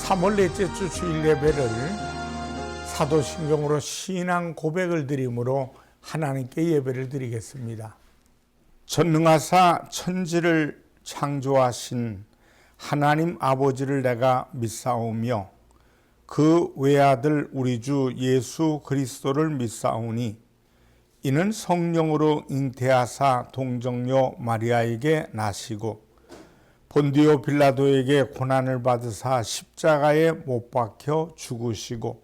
3월 넷째 주 주일 예배를 사도신경으로 신앙 고백을 드림으로 하나님께 예배를 드리겠습니다. 전능하사 천지를 창조하신 하나님 아버지를 내가 믿사오며 그 외아들 우리 주 예수 그리스도를 믿사오니 이는 성령으로 잉태하사 동정녀 마리아에게 나시고 본디오 빌라도에게 고난을 받으사 십자가에 못 박혀 죽으시고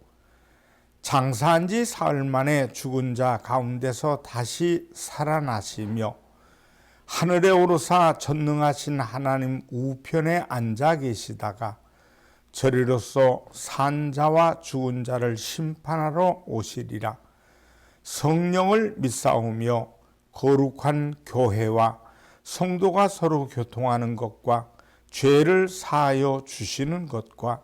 장사한 지 사흘 만에 죽은 자 가운데서 다시 살아나시며 하늘에 오르사 전능하신 하나님 우편에 앉아 계시다가 저리로서 산 자와 죽은 자를 심판하러 오시리라. 성령을 믿사오며 거룩한 교회와 성도가 서로 교통하는 것과 죄를 사하여 주시는 것과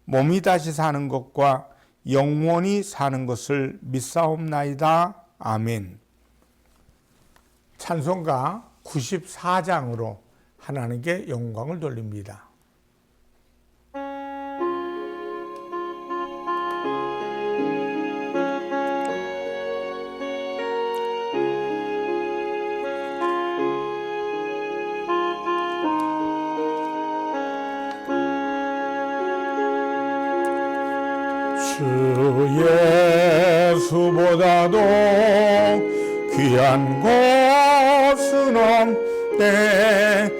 몸이 다시 사는 것과 영원히 사는 것을 믿사옵나이다. 아멘. 찬송가 94장으로 하나님께 영광을 돌립니다. 주 예수보다도 귀한 것은 없네.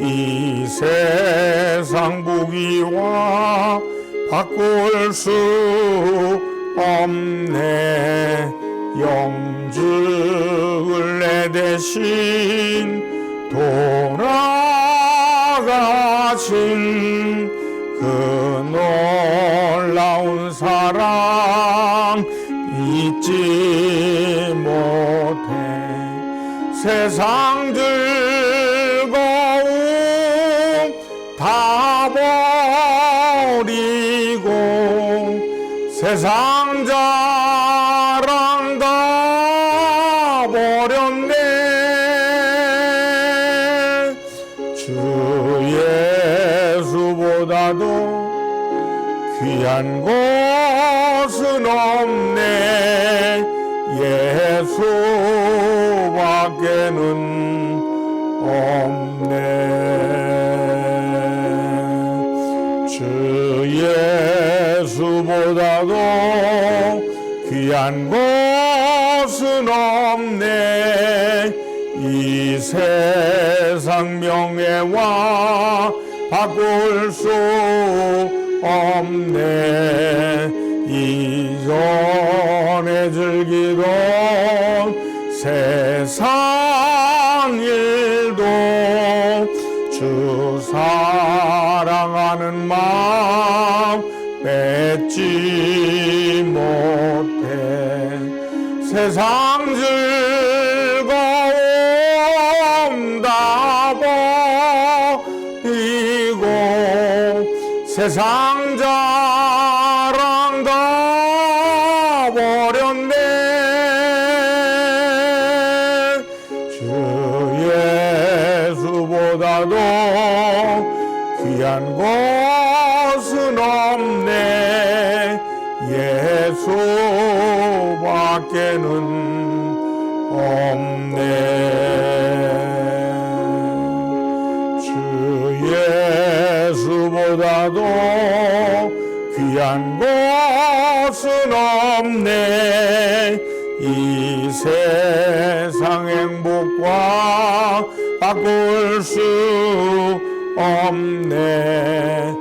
이 세상 부귀와 바꿀 수 없네. 영주를 내 대신 돌아가신 그 놀라운 사랑 잊지 못해. 세상 즐거움 다 버리고 세상 자랑 다 버렸네. 주 예수보다도 귀한 것은 없네. 예수밖에는 없네. 주 예수보다도 귀한 것은 없네. 이 세상 명예와 바꿀 수 없네. 이전에 즐기던 세상 일도 주 사랑하는 마음 뺏지 못해. 세상 즐거움 다 버리고 세상 자랑 다 버렸네. 주 예수보다도 귀한 것은 없네. 예수밖에는 없네. 주 예수보다도 귀한 것은 없네. 이 세상 행복과 바꿀 수 없네.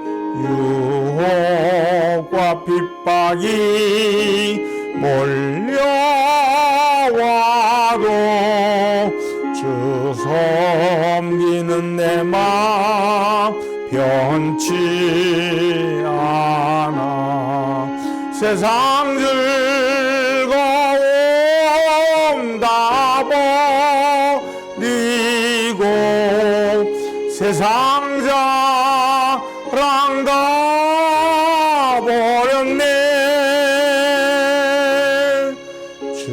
유혹과 핍박이 몰려와도 주 섬기는 내 마음 변치 않아. 세상 즐거움 다 버리고 세상 자랑 다 버렸네. 주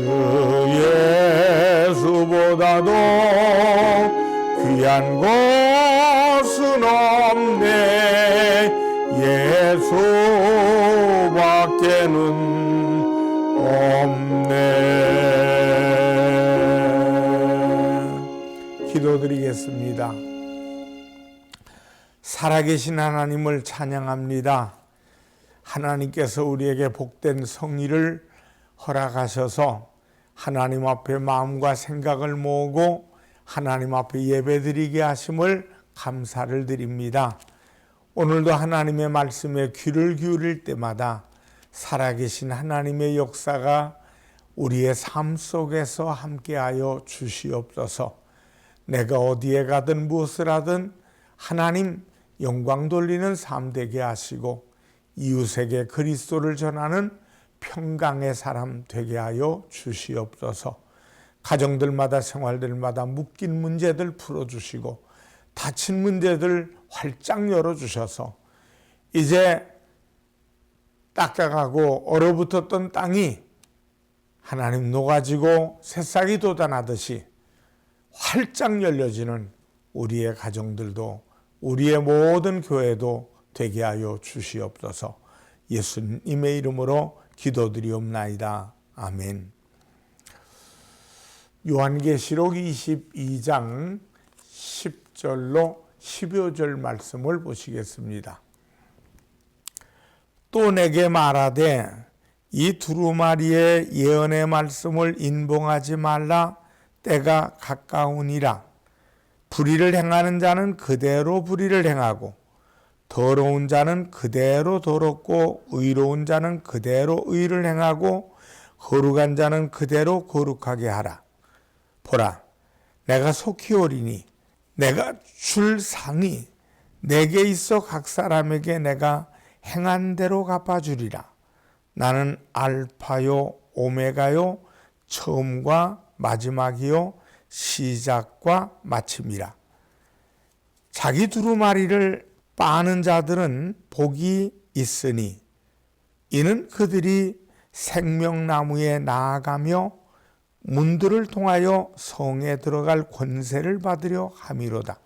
예수보다도 귀한 것은 없네. 예수밖에는 없네. 기도드리겠습니다. 살아계신 하나님을 찬양합니다. 하나님께서 우리에게 복된 성의를 허락하셔서 하나님 앞에 마음과 생각을 모으고 하나님 앞에 예배드리게 하심을 감사를 드립니다. 오늘도 하나님의 말씀에 귀를 기울일 때마다 살아계신 하나님의 역사가 우리의 삶 속에서 함께하여 주시옵소서. 내가 어디에 가든 무엇을 하든 하나님 영광 돌리는 삶 되게 하시고 이웃에게 그리스도를 전하는 평강의 사람 되게 하여 주시옵소서. 가정들마다 생활들마다 묶인 문제들 풀어주시고 닫힌 문제들 활짝 열어주셔서 이제 딱딱하고 얼어붙었던 땅이 하나님 녹아지고 새싹이 돋아나듯이 활짝 열려지는 우리의 가정들도 우리의 모든 교회도 되게 하여 주시옵소서. 예수님의 이름으로 기도드리옵나이다. 아멘. 요한계시록 22장 10절로 12절 말씀을 보시겠습니다. 또 내게 말하되 이 두루마리의 예언의 말씀을 인봉하지 말라. 때가 가까우니라. 불의를 행하는 자는 그대로 불의를 행하고 더러운 자는 그대로 더럽고 의로운 자는 그대로 의를 행하고 거룩한 자는 그대로 거룩하게 하라. 보라, 내가 속히 오리니 내가 줄 상이 내게 있어 각 사람에게 내가 행한 대로 갚아주리라. 나는 알파요 오메가요 처음과 마지막이요 시작과 마침이라. 자기 두루마리를 빠는 자들은 복이 있으니 이는 그들이 생명나무에 나아가며 문들을 통하여 성에 들어갈 권세를 받으려 함이로다.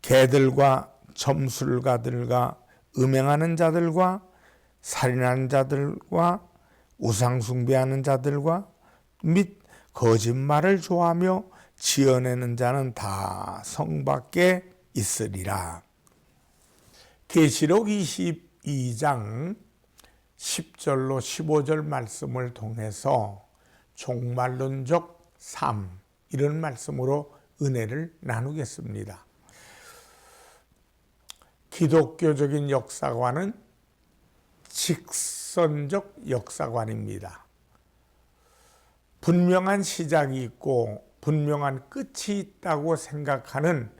개들과 점술가들과 음행하는 자들과 살인하는 자들과 우상숭배하는 자들과 및 거짓말을 좋아하며 지어내는 자는 다 성 밖에 있으리라. 계시록 22장 10절로 15절 말씀을 통해서 종말론적 삶, 이런 말씀으로 은혜를 나누겠습니다. 기독교적인 역사관은 직선적 역사관입니다. 분명한 시작이 있고 분명한 끝이 있다고 생각하는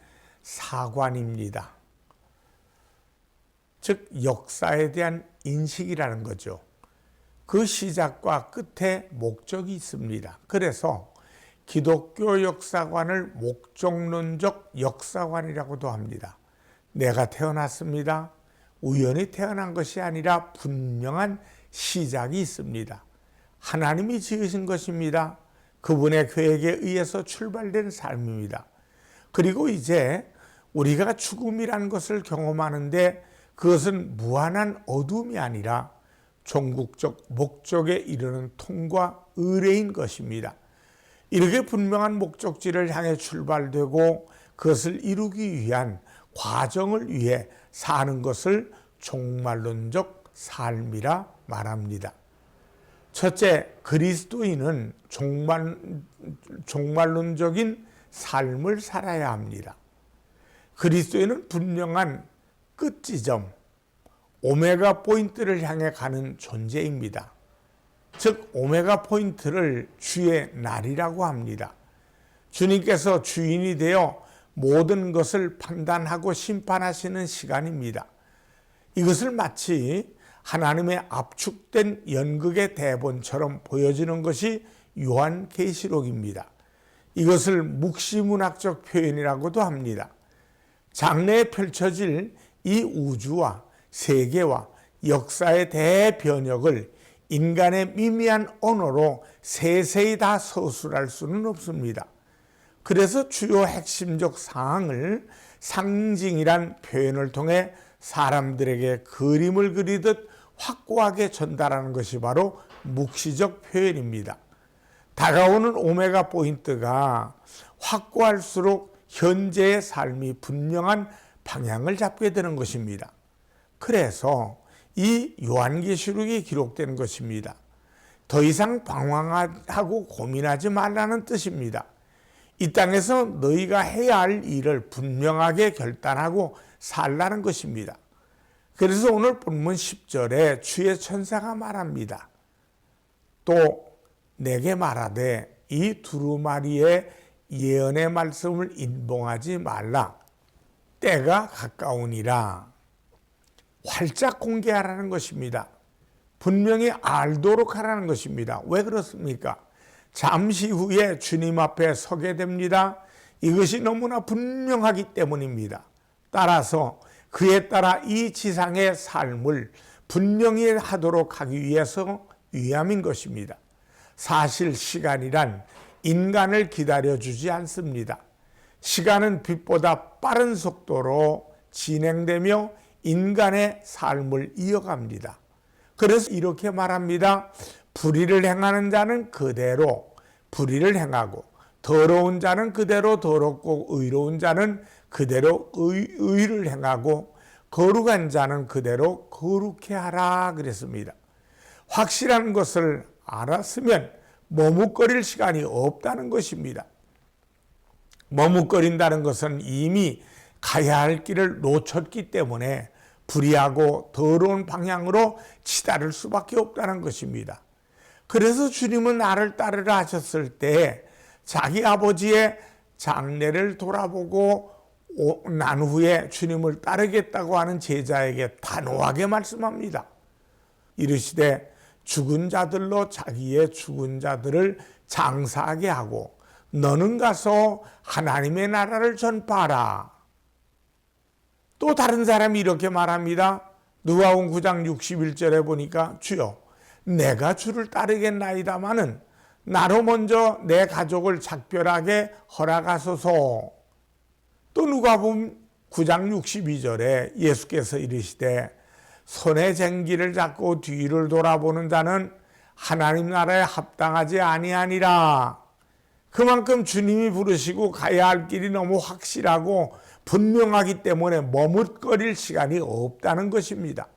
사관입니다. 즉 역사에 대한 인식이라는 거죠. 그 시작과 끝에 목적이 있습니다. 그래서 기독교 역사관을 목적론적 역사관이라고도 합니다. 내가 태어났습니다. 우연히 태어난 것이 아니라 분명한 시작이 있습니다. 하나님이 지으신 것입니다. 그분의 계획에 의해서 출발된 삶입니다. 그리고 이제 우리가 죽음이라는 것을 경험하는데 그것은 무한한 어둠이 아니라 종국적 목적에 이르는 통과 의례인 것입니다. 이렇게 분명한 목적지를 향해 출발되고 그것을 이루기 위한 과정을 위해 사는 것을 종말론적 삶이라 말합니다. 첫째, 그리스도인은 종말론적인 삶을 살아야 합니다. 그리스도인은 분명한 끝지점, 오메가 포인트를 향해 가는 존재입니다. 즉 오메가 포인트를 주의 날이라고 합니다. 주님께서 주인이 되어 모든 것을 판단하고 심판하시는 시간입니다. 이것을 마치 하나님의 압축된 연극의 대본처럼 보여지는 것이 요한계시록입니다. 이것을 묵시문학적 표현이라고도 합니다. 장래에 펼쳐질 이 우주와 세계와 역사의 대변혁을 인간의 미미한 언어로 세세히 다 서술할 수는 없습니다. 그래서 주요 핵심적 사항을 상징이란 표현을 통해 사람들에게 그림을 그리듯 확고하게 전달하는 것이 바로 묵시적 표현입니다. 다가오는 오메가 포인트가 확고할수록 현재의 삶이 분명한 방향을 잡게 되는 것입니다. 그래서 이 요한계시록이 기록된 것입니다. 더 이상 방황하고 고민하지 말라는 뜻입니다. 이 땅에서 너희가 해야 할 일을 분명하게 결단하고 살라는 것입니다. 그래서 오늘 본문 10절에 주의 천사가 말합니다. 또 내게 말하되 이 두루마리의 예언의 말씀을 인봉하지 말라. 때가 가까우니라. 활짝 공개하라는 것입니다. 분명히 알도록 하라는 것입니다. 왜 그렇습니까? 잠시 후에 주님 앞에 서게 됩니다. 이것이 너무나 분명하기 때문입니다. 따라서 그에 따라 이 지상의 삶을 분명히 하도록 하기 위함인 것입니다. 사실 시간이란 인간을 기다려주지 않습니다. 시간은 빛보다 빠른 속도로 진행되며 인간의 삶을 이어갑니다. 그래서 이렇게 말합니다. 불의를 행하는 자는 그대로 불의를 행하고 더러운 자는 그대로 더럽고 의로운 자는 그대로 의를 행하고 거룩한 자는 그대로 거룩해 하라 그랬습니다. 확실한 것을 알았으면 머뭇거릴 시간이 없다는 것입니다. 머뭇거린다는 것은 이미 가야 할 길을 놓쳤기 때문에 불의하고 더러운 방향으로 치달을 수밖에 없다는 것입니다. 그래서 주님은 나를 따르라 하셨을 때 자기 아버지의 장례를 돌아보고 난 후에 주님을 따르겠다고 하는 제자에게 단호하게 말씀합니다. 이르시되 죽은 자들로 자기의 죽은 자들을 장사하게 하고 너는 가서 하나님의 나라를 전파하라. 또 다른 사람이 이렇게 말합니다. 누가복음 9장 61절에 보니까 주여 내가 주를 따르겠나이다마는 나로 먼저 내 가족을 작별하게 허락하소서. 또 누가복음 9장 62절에 예수께서 이르시되 손에 쟁기를 잡고 뒤를 돌아보는 자는 하나님 나라에 합당하지 아니하니라. 그만큼 주님이 부르시고 가야 할 길이 너무 확실하고 분명하기 때문에 머뭇거릴 시간이 없다는 것입니다.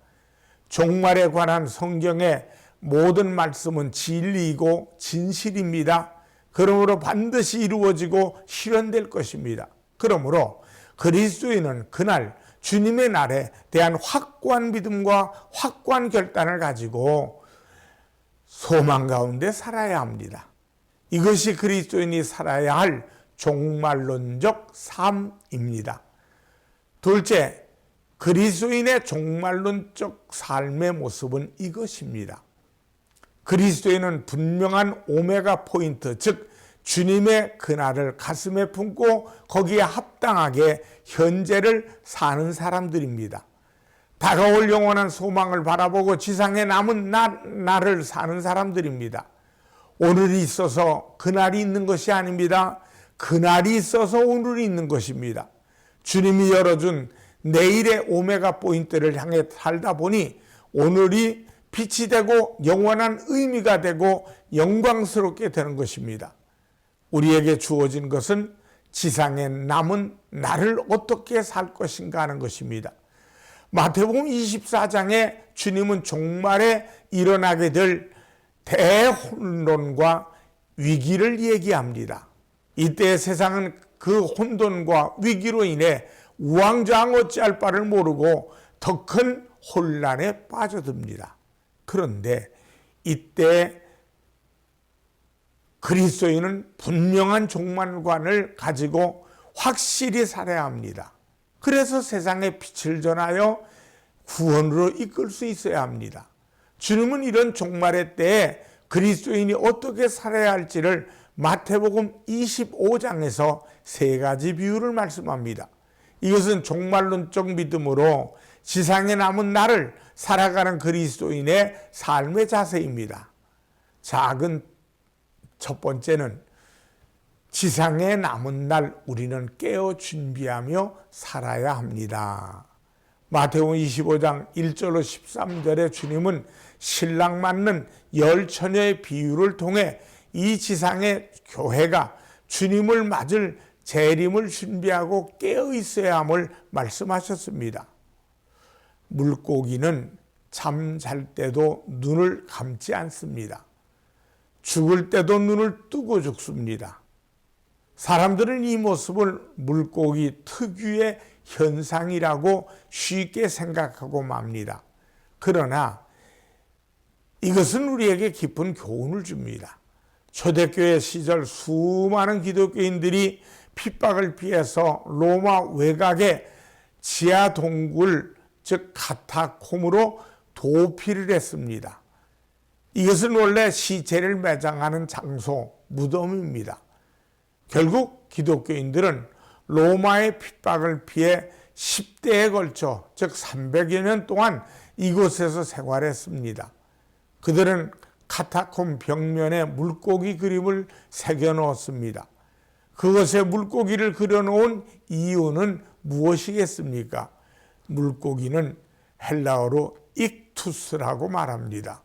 종말에 관한 성경의 모든 말씀은 진리이고 진실입니다. 그러므로 반드시 이루어지고 실현될 것입니다. 그러므로 그리스도인은 그날 주님의 날에 대한 확고한 믿음과 확고한 결단을 가지고 소망 가운데 살아야 합니다. 이것이 그리스도인이 살아야 할 종말론적 삶입니다. 둘째, 그리스도인의 종말론적 삶의 모습은 이것입니다. 그리스도인은 분명한 오메가 포인트, 즉 주님의 그날을 가슴에 품고 거기에 합당하게 현재를 사는 사람들입니다. 다가올 영원한 소망을 바라보고 지상에 남은 날을 사는 사람들입니다. 오늘이 있어서 그날이 있는 것이 아닙니다. 그날이 있어서 오늘이 있는 것입니다. 주님이 열어준 내일의 오메가 포인트를 향해 살다 보니 오늘이 빛이 되고 영원한 의미가 되고 영광스럽게 되는 것입니다. 우리에게 주어진 것은 지상에 남은 나를 어떻게 살 것인가 하는 것입니다. 마태복음 24장에 주님은 종말에 일어나게 될 대혼돈과 위기를 얘기합니다. 이때 세상은 그 혼돈과 위기로 인해 우왕좌왕 어찌할 바를 모르고 더 큰 혼란에 빠져듭니다. 그런데 이때 그리스도인은 분명한 종말관을 가지고 확실히 살아야 합니다. 그래서 세상에 빛을 전하여 구원으로 이끌 수 있어야 합니다. 주님은 이런 종말의 때에 그리스도인이 어떻게 살아야 할지를 마태복음 25장에서 세 가지 비유를 말씀합니다. 이것은 종말론적 믿음으로 지상에 남은 날을 살아가는 그리스도인의 삶의 자세입니다. 작은 첫 번째는 지상에 남은 날 우리는 깨어 준비하며 살아야 합니다. 마태복음 25장 1절로 13절에 주님은 신랑 맞는 10처녀의 비유를 통해 이 지상의 교회가 주님을 맞을 재림을 준비하고 깨어 있어야 함을 말씀하셨습니다. 물고기는 잠잘 때도 눈을 감지 않습니다. 죽을 때도 눈을 뜨고 죽습니다. 사람들은 이 모습을 물고기 특유의 현상이라고 쉽게 생각하고 맙니다. 그러나 이것은 우리에게 깊은 교훈을 줍니다. 초대교회 시절 수많은 기독교인들이 핍박을 피해서 로마 외곽의 지하 동굴, 즉 카타콤으로 도피를 했습니다. 이것은 원래 시체를 매장하는 장소, 무덤입니다. 결국 기독교인들은 로마의 핍박을 피해 10대에 걸쳐, 즉 300여 년 동안 이곳에서 생활했습니다. 그들은 카타콤 벽면에 물고기 그림을 새겨 넣었습니다. 그것에 물고기를 그려놓은 이유는 무엇이겠습니까? 물고기는 헬라어로 익투스라고 말합니다.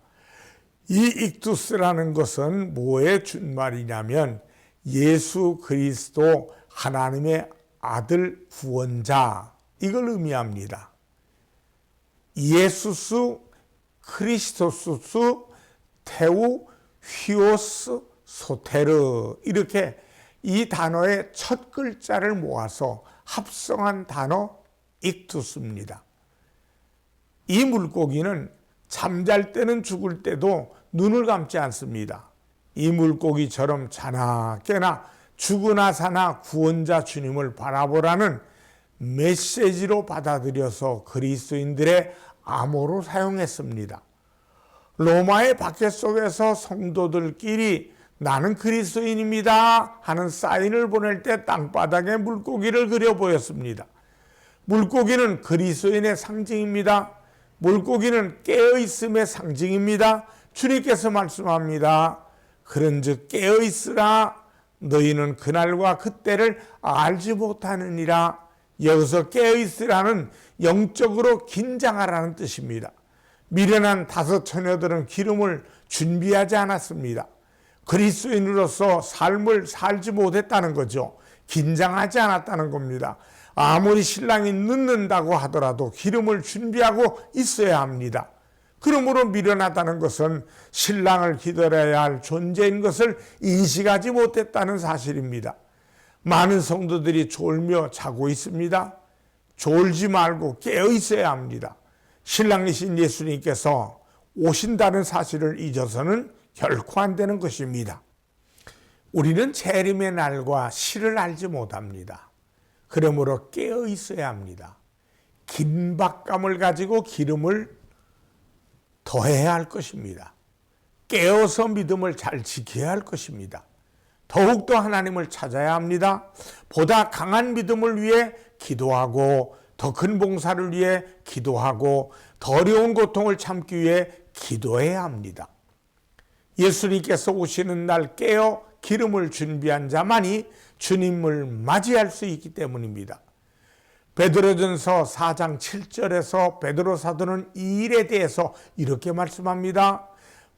이 익투스라는 것은 뭐의 준말이냐면 예수 그리스도 하나님의 아들 구원자, 이걸 의미합니다. 예수스 크리스토스 테우 휘오스 소테르, 이렇게 이 단어의 첫 글자를 모아서 합성한 단어 익투스입니다. 이 물고기는 잠잘 때는 죽을 때도 눈을 감지 않습니다. 이 물고기처럼 자나 깨나 죽으나 사나 구원자 주님을 바라보라는 메시지로 받아들여서 그리스도인들의 암호로 사용했습니다. 로마의 박해 속에서 성도들끼리 나는 그리스도인입니다 하는 사인을 보낼 때 땅바닥에 물고기를 그려 보였습니다. 물고기는 그리스도인의 상징입니다. 물고기는 깨어있음의 상징입니다. 주님께서 말씀합니다. 그런즉 깨어있으라, 너희는 그날과 그때를 알지 못하느니라. 여기서 깨어있으라는 영적으로 긴장하라는 뜻입니다. 미련한 다섯 처녀들은 기름을 준비하지 않았습니다. 그리스도인으로서 삶을 살지 못했다는 거죠. 긴장하지 않았다는 겁니다. 아무리 신랑이 늦는다고 하더라도 기름을 준비하고 있어야 합니다. 그러므로 미련하다는 것은 신랑을 기다려야 할 존재인 것을 인식하지 못했다는 사실입니다. 많은 성도들이 졸며 자고 있습니다. 졸지 말고 깨어 있어야 합니다. 신랑이신 예수님께서 오신다는 사실을 잊어서는 결코 안 되는 것입니다. 우리는 재림의 날과 시를 알지 못합니다. 그러므로 깨어 있어야 합니다. 긴박감을 가지고 기름을 더해야 할 것입니다. 깨어서 믿음을 잘 지켜야 할 것입니다. 더욱더 하나님을 찾아야 합니다. 보다 강한 믿음을 위해 기도하고 더 큰 봉사를 위해 기도하고 더 어려운 고통을 참기 위해 기도해야 합니다. 예수님께서 오시는 날 깨어 기름을 준비한 자만이 주님을 맞이할 수 있기 때문입니다. 베드로전서 4장 7절에서 베드로 사도는 이 일에 대해서 이렇게 말씀합니다.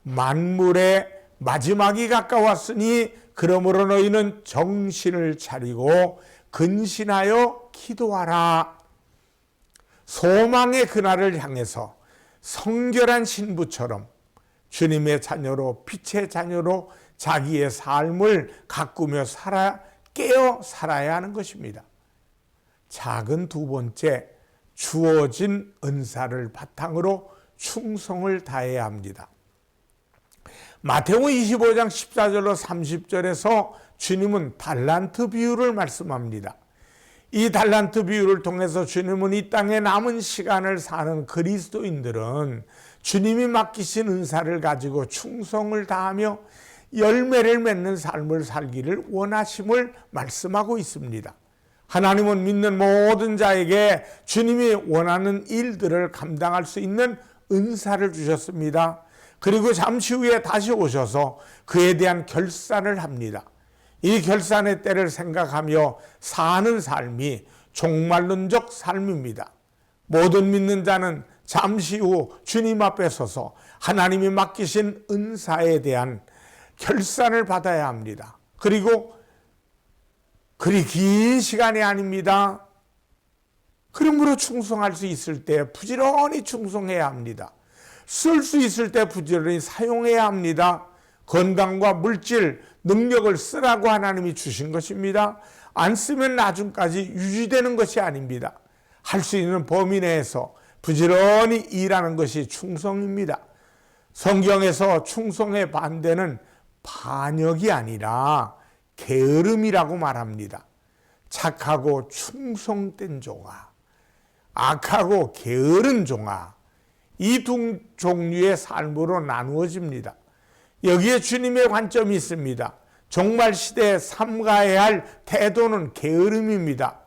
만물의 마지막이 가까웠으니 그러므로 너희는 정신을 차리고 근신하여 기도하라. 소망의 그날을 향해서 성결한 신부처럼 주님의 자녀로, 빛의 자녀로 자기의 삶을 가꾸며 깨어 살아야 하는 것입니다. 작은 두 번째, 주어진 은사를 바탕으로 충성을 다해야 합니다. 마태복음 25장 14절로 30절에서 주님은 달란트 비유를 말씀합니다. 이 달란트 비유를 통해서 주님은 이 땅에 남은 시간을 사는 그리스도인들은 주님이 맡기신 은사를 가지고 충성을 다하며 열매를 맺는 삶을 살기를 원하심을 말씀하고 있습니다. 하나님은 믿는 모든 자에게 주님이 원하는 일들을 감당할 수 있는 은사를 주셨습니다. 그리고 잠시 후에 다시 오셔서 그에 대한 결산을 합니다. 이 결산의 때를 생각하며 사는 삶이 종말론적 삶입니다. 모든 믿는 자는 잠시 후 주님 앞에 서서 하나님이 맡기신 은사에 대한 결산을 받아야 합니다. 그리고 그리 긴 시간이 아닙니다. 그러므로 충성할 수 있을 때 부지런히 충성해야 합니다. 쓸 수 있을 때 부지런히 사용해야 합니다. 건강과 물질, 능력을 쓰라고 하나님이 주신 것입니다. 안 쓰면 나중까지 유지되는 것이 아닙니다. 할 수 있는 범위 내에서 부지런히 일하는 것이 충성입니다. 성경에서 충성의 반대는 반역이 아니라 게으름이라고 말합니다. 착하고 충성된 종아, 악하고 게으른 종아, 이 두 종류의 삶으로 나누어집니다. 여기에 주님의 관점이 있습니다. 종말 시대에 삼가해야 할 태도는 게으름입니다.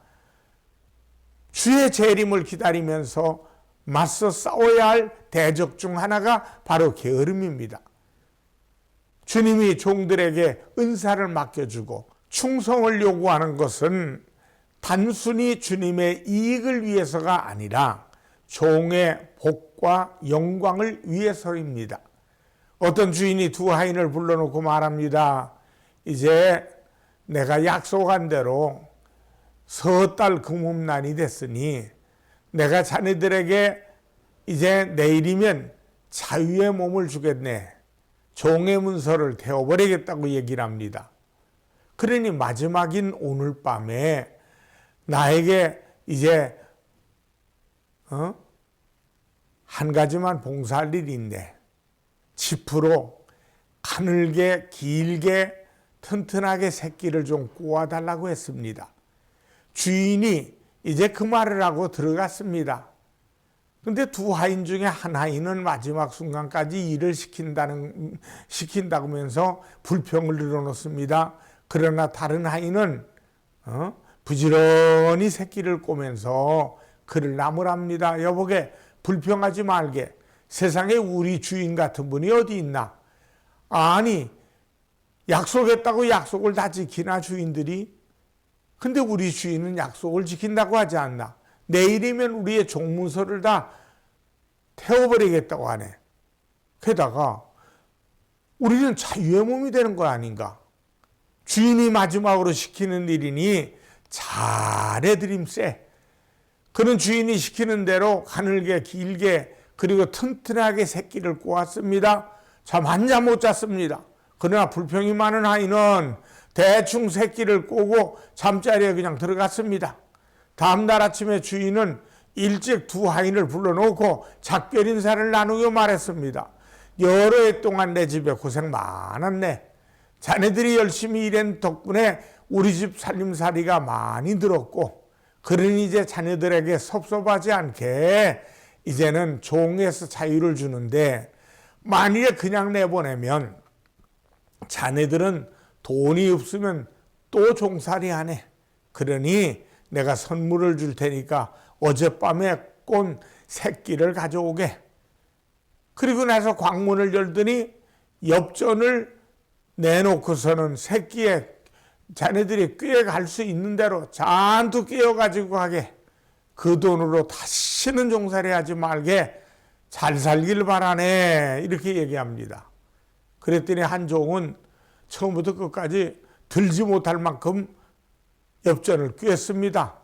주의 재림을 기다리면서 맞서 싸워야 할 대적 중 하나가 바로 게으름입니다. 주님이 종들에게 은사를 맡겨주고 충성을 요구하는 것은 단순히 주님의 이익을 위해서가 아니라 종의 복과 영광을 위해서입니다. 어떤 주인이 두 하인을 불러놓고 말합니다. 이제 내가 약속한 대로 석 달 금음날이 됐으니 내가 자네들에게 이제 내일이면 자유의 몸을 주겠네. 종의 문서를 태워버리겠다고 얘기를 합니다. 그러니 마지막인 오늘 밤에 나에게 이제 한 가지만 봉사할 일이 있네. 짚으로 가늘게 길게 튼튼하게 새끼를 좀 꼬아달라고 했습니다. 주인이 이제 그 말을 하고 들어갔습니다. 근데 두 하인 중에 한 하인은 마지막 순간까지 일을 시킨다고 하면서 불평을 늘어놓습니다. 그러나 다른 하인은 부지런히 새끼를 꼬면서 그를 나무랍니다. 여보게 불평하지 말게. 세상에 우리 주인 같은 분이 어디 있나? 아니 약속했다고 약속을 다 지키나 주인들이? 근데 우리 주인은 약속을 지킨다고 하지 않나? 내일이면 우리의 종문서를 다 태워버리겠다고 하네. 게다가 우리는 자유의 몸이 되는 거 아닌가? 주인이 마지막으로 시키는 일이니 잘해드림세. 그는 주인이 시키는 대로 가늘게 길게 그리고 튼튼하게 새끼를 꼬았습니다. 잠 한 잠 못 잤습니다. 그러나 불평이 많은 하인은 대충 새끼를 꼬고 잠자리에 그냥 들어갔습니다. 다음날 아침에 주인은 일찍 두 하인을 불러놓고 작별 인사를 나누며 말했습니다. 여러 해 동안 내 집에 고생 많았네. 자네들이 열심히 일한 덕분에 우리 집 살림살이가 많이 늘었고, 그러니 이제 자네들에게 섭섭하지 않게 이제는 종에서 자유를 주는데, 만일에 그냥 내보내면 자네들은 돈이 없으면 또 종살이 하네. 그러니 내가 선물을 줄 테니까 어젯밤에 꼰 새끼를 가져오게. 그리고 나서 광문을 열더니 엽전을 내놓고서는 새끼에 자네들이 꿰갈 수 있는 대로 잔뜩 꿰어가지고 가게. 그 돈으로 다시는 종살이 하지 말게. 잘 살길 바라네. 이렇게 얘기합니다. 그랬더니 한 종은 처음부터 끝까지 들지 못할 만큼 엽전을 꿰었습니다.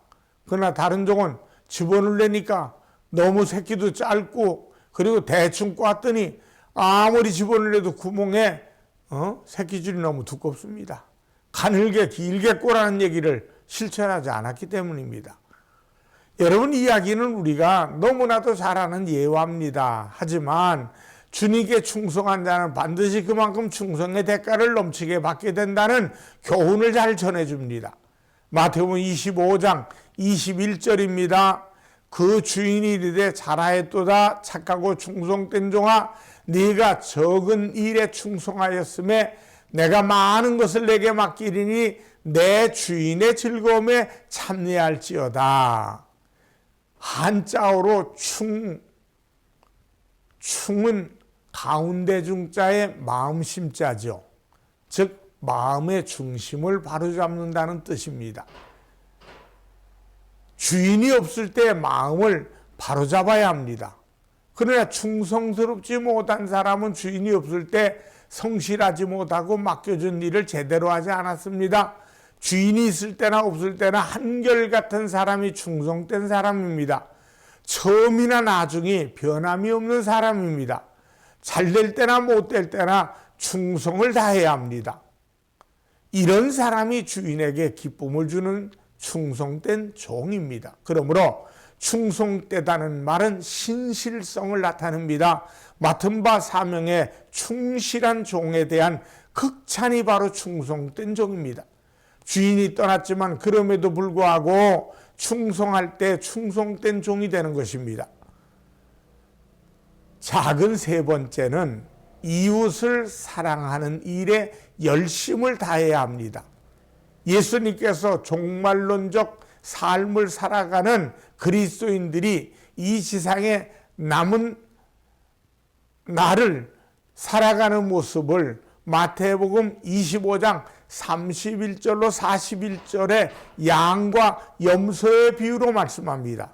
그러나 다른 종은 집어를 내니까 너무 새끼도 짧고 그리고 대충 꿰었더니 아무리 집어를 내도 구멍에 새끼줄이 너무 두껍습니다. 가늘게 길게 꼬라는 얘기를 실천하지 않았기 때문입니다. 여러분, 이야기는 우리가 너무나도 잘 아는 예화입니다. 하지만 주님께 충성한 자는 반드시 그만큼 충성의 대가를 넘치게 받게 된다는 교훈을 잘 전해줍니다. 마태복음 25장 21절입니다. 그 주인이 이르되 잘하였도다 착하고 충성된 종아, 네가 적은 일에 충성하였음에 내가 많은 것을 내게 맡기리니 내 주인의 즐거움에 참여할지어다. 한자어로 충은 가운데 중자의 마음심자죠. 즉 마음의 중심을 바로잡는다는 뜻입니다. 주인이 없을 때 마음을 바로잡아야 합니다. 그러나 충성스럽지 못한 사람은 주인이 없을 때 성실하지 못하고 맡겨준 일을 제대로 하지 않았습니다. 주인이 있을 때나 없을 때나 한결같은 사람이 충성된 사람입니다. 처음이나 나중이 변함이 없는 사람입니다. 잘 될 때나 못 될 때나 충성을 다해야 합니다. 이런 사람이 주인에게 기쁨을 주는 충성된 종입니다. 그러므로 충성되다는 말은 신실성을 나타냅니다. 맡은 바 사명에 충실한 종에 대한 극찬이 바로 충성된 종입니다. 주인이 떠났지만 그럼에도 불구하고 충성할 때 충성된 종이 되는 것입니다. 작은 세 번째는 이웃을 사랑하는 일에 열심을 다해야 합니다. 예수님께서 종말론적 삶을 살아가는 그리스도인들이 이 지상에 남은 날을 살아가는 모습을 마태복음 25장 31절로 41절에 양과 염소의 비유로 말씀합니다.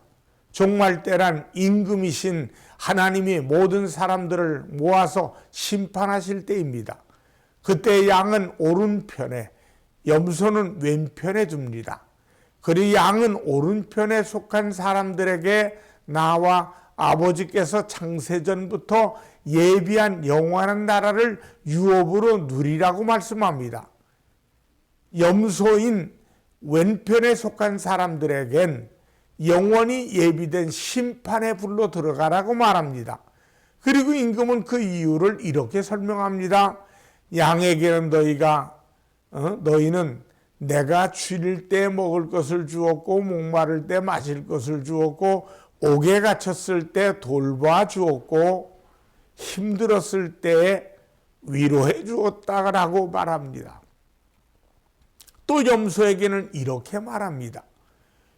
종말 때란 임금이신 하나님이 모든 사람들을 모아서 심판하실 때입니다. 그때 양은 오른편에, 염소는 왼편에 둡니다. 그리고 양은 오른편에 속한 사람들에게 나와 아버지께서 창세전부터 예비한 영원한 나라를 유업으로 누리라고 말씀합니다. 염소인 왼편에 속한 사람들에겐 영원히 예비된 심판의 불로 들어가라고 말합니다. 그리고 임금은 그 이유를 이렇게 설명합니다. 양에게는 너희는 내가 줄일 때 먹을 것을 주었고 목마를 때 마실 것을 주었고 옥에 갇혔을 때 돌봐 주었고 힘들었을 때 위로해 주었다라고 말합니다. 또 염소에게는 이렇게 말합니다.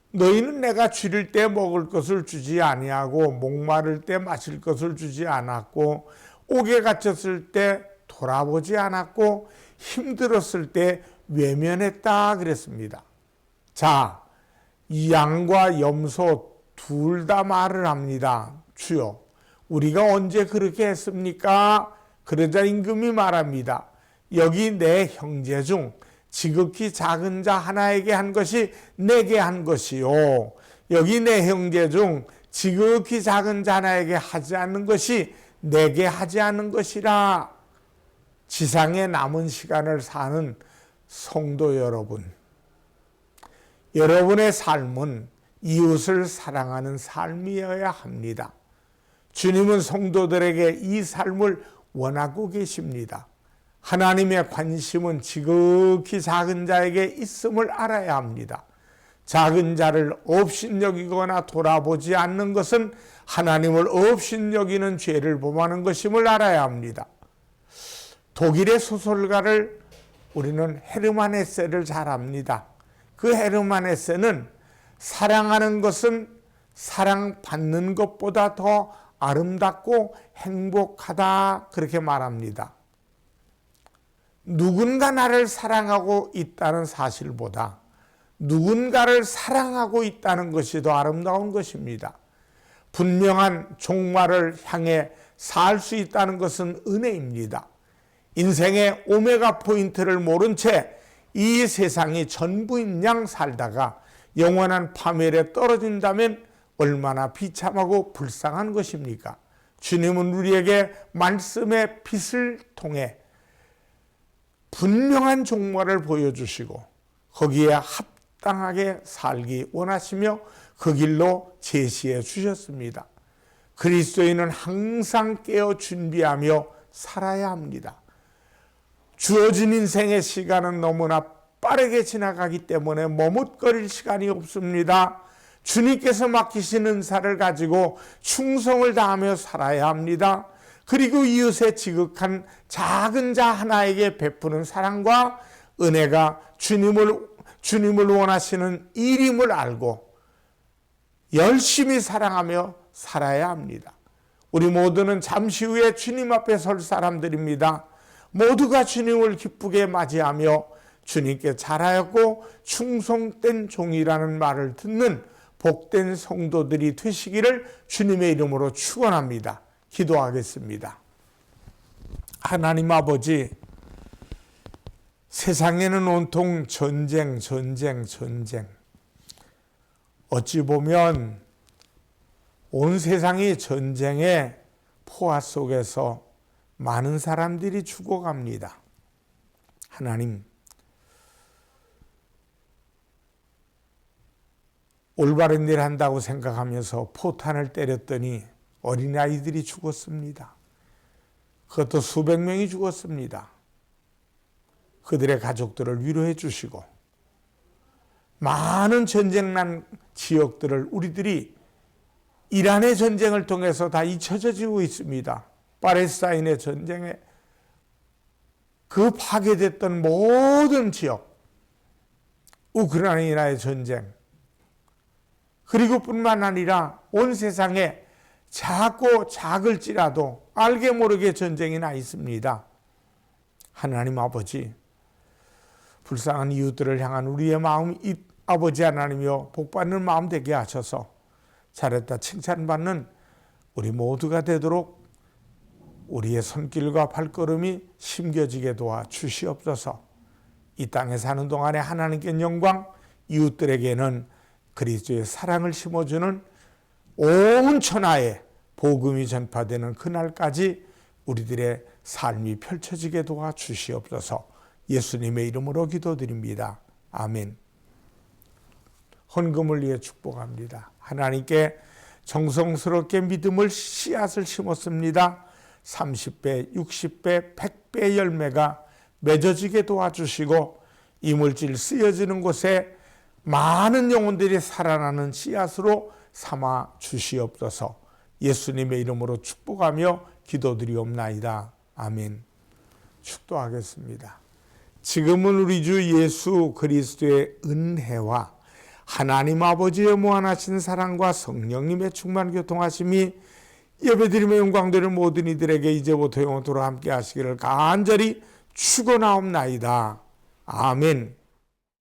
너희는 내가 줄일 때 먹을 것을 주지 아니하고 목마를 때 마실 것을 주지 않았고 옥에 갇혔을 때 돌아보지 않았고 힘들었을 때 외면했다 그랬습니다. 자, 이 양과 염소 둘 다 말을 합니다. 주여, 우리가 언제 그렇게 했습니까? 그러자 임금이 말합니다. 여기 내 형제 중 지극히 작은 자 하나에게 한 것이 내게 한 것이요. 여기 내 형제 중 지극히 작은 자 하나에게 하지 않는 것이 내게 하지 않는 것이라. 지상에 남은 시간을 사는 성도 여러분, 여러분의 삶은 이웃을 사랑하는 삶이어야 합니다. 주님은 성도들에게 이 삶을 원하고 계십니다. 하나님의 관심은 지극히 작은 자에게 있음을 알아야 합니다. 작은 자를 업신여기거나 돌아보지 않는 것은 하나님을 업신여기는 죄를 범하는 것임을 알아야 합니다. 독일의 소설가를 우리는 헤르만 헤세를 잘 압니다. 그 헤르만 헤세는 사랑하는 것은 사랑받는 것보다 더 아름답고 행복하다 그렇게 말합니다. 누군가 나를 사랑하고 있다는 사실보다 누군가를 사랑하고 있다는 것이 더 아름다운 것입니다. 분명한 종말을 향해 살 수 있다는 것은 은혜입니다. 인생의 오메가 포인트를 모른 채 이 세상이 전부인 양 살다가 영원한 파멸에 떨어진다면 얼마나 비참하고 불쌍한 것입니까? 주님은 우리에게 말씀의 빛을 통해 분명한 종말을 보여주시고 거기에 합당하게 살기 원하시며 그 길로 제시해 주셨습니다. 그리스도인은 항상 깨어 준비하며 살아야 합니다. 주어진 인생의 시간은 너무나 빠르게 지나가기 때문에 머뭇거릴 시간이 없습니다. 주님께서 맡기신 은사를 가지고 충성을 다하며 살아야 합니다. 그리고 이웃의 지극한 작은 자 하나에게 베푸는 사랑과 은혜가 주님을 원하시는 일임을 알고 열심히 사랑하며 살아야 합니다. 우리 모두는 잠시 후에 주님 앞에 설 사람들입니다. 모두가 주님을 기쁘게 맞이하며 주님께 잘하였고 충성된 종이라는 말을 듣는 복된 성도들이 되시기를 주님의 이름으로 축원합니다. 기도하겠습니다. 하나님 아버지, 세상에는 온통 전쟁. 어찌 보면 온 세상이 전쟁의 포화 속에서 많은 사람들이 죽어갑니다. 하나님, 올바른 일 한다고 생각하면서 포탄을 때렸더니 어린아이들이 죽었습니다. 그것도 수백 명이 죽었습니다. 그들의 가족들을 위로해 주시고 많은 전쟁 난 지역들을 우리들이 이란의 전쟁을 통해서 다 잊혀지고 있습니다. 팔레스타인의 전쟁에 그 파괴됐던 모든 지역, 우크라이나의 전쟁, 그리고 뿐만 아니라 온 세상에 작고 작을지라도 알게 모르게 전쟁이 나 있습니다. 하나님 아버지, 불쌍한 이웃들을 향한 우리의 마음, 아버지 하나님이여 복받는 마음 되게 하셔서 잘했다 칭찬받는 우리 모두가 되도록 우리의 손길과 발걸음이 심겨지게 도와 주시옵소서. 이 땅에 사는 동안에 하나님께 영광, 이웃들에게는 그리스도의 사랑을 심어주는 온 천하에 복음이 전파되는 그날까지 우리들의 삶이 펼쳐지게 도와 주시옵소서. 예수님의 이름으로 기도드립니다. 아멘. 헌금을 위해 축복합니다. 하나님께 정성스럽게 믿음을 씨앗을 심었습니다. 30배, 60배, 100배 열매가 맺어지게 도와주시고 이물질 쓰여지는 곳에 많은 영혼들이 살아나는 씨앗으로 삼아 주시옵소서. 예수님의 이름으로 축복하며 기도드리옵나이다. 아멘. 축도하겠습니다. 지금은 우리 주 예수 그리스도의 은혜와 하나님 아버지의 무한하신 사랑과 성령님의 충만 교통하심이 예배드림의 영광되는 모든 이들에게 이제부터 영원토록 함께 하시기를 간절히 축원하옵나이다. 아멘.